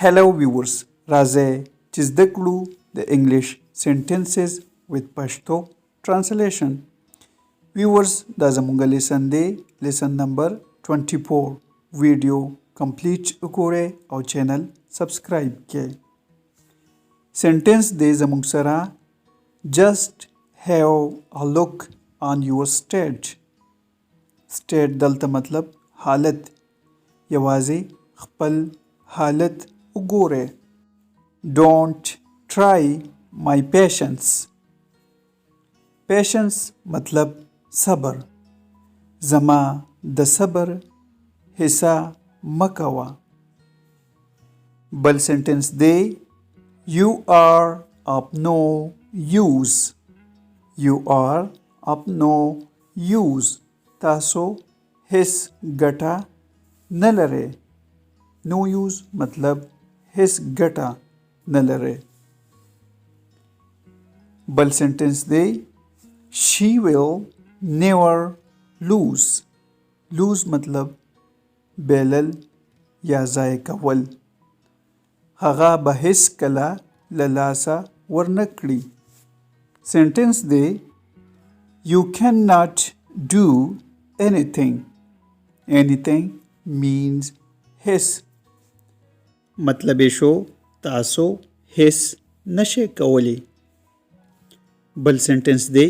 Hello viewers, راځئ چې زده کړو د English sentences with Pashto translation. Viewers, دا زموږ لیسن دی، لیسن نمبر 24. ویډیو کمپلیټ وګورئ او چینل سبسکرایب کړئ. سنټنس دی زموږ سره just have a look on your state. state دلته مطلب حالت، یوازې خپل حالت وګورئ. Don't try my patience. Patience مطلب صبر. زما د صبر حصہ مکوه. بل سنټنس دی You are of no use. You are of no use. تاسو هیڅ ګټه نه لرئ. No use مطلب هیڅ ګټه نه لرئ. بل سنټنس دی She will never lose. lose مطلب بیلل یا ضایع کول. هغه به هیڅ کله له لاسه ورنه کړي. سنټنس دی You cannot do anything. Anything means هیڅ. مطلب یې شو تاسو هیڅ نشئ کولی. بل سنټنس دی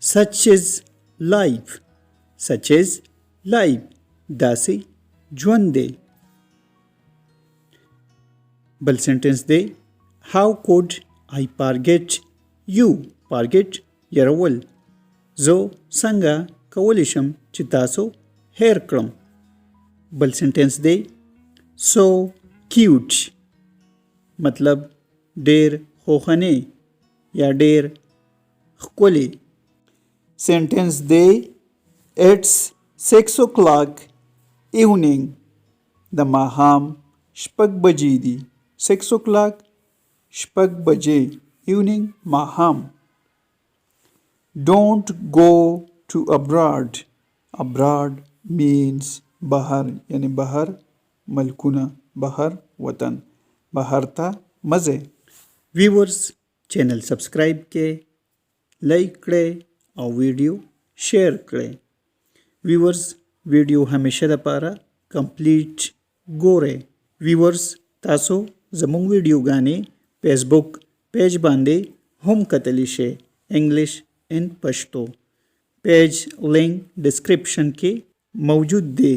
Such is life. Such is life. داسې ژوند دی. بل سنټنس دی How could I forget you? Forget یرول. زه څنګه کولی شم چې تاسو هیر کړم. بل سنټنس دی So cute. مطلب ډیر خوخنی یا ډیر ښکلی. سنټنس دی It's 6 o'clock evening. د ماښام 6 بجې دي. 6 o'clock 6 بجې. evening ماښام. Don't go to abroad. Abroad means بهر، یعنی بهر ملکونه، بهر وطن. بهر ته مزه. ویورز چینل سبسکرایب کې، لایک کړئ او ویډیو شیر کړئ. ویورز ویډیو همیشه لپاره کمپلیټ ګورئ. ویورز تاسو زموږ ویډیوګانې فیسبوک پیج باندې هم کتلی شئ. انګلیش ان پښتو پیج لینک ډسکرپشن کې موجود دی.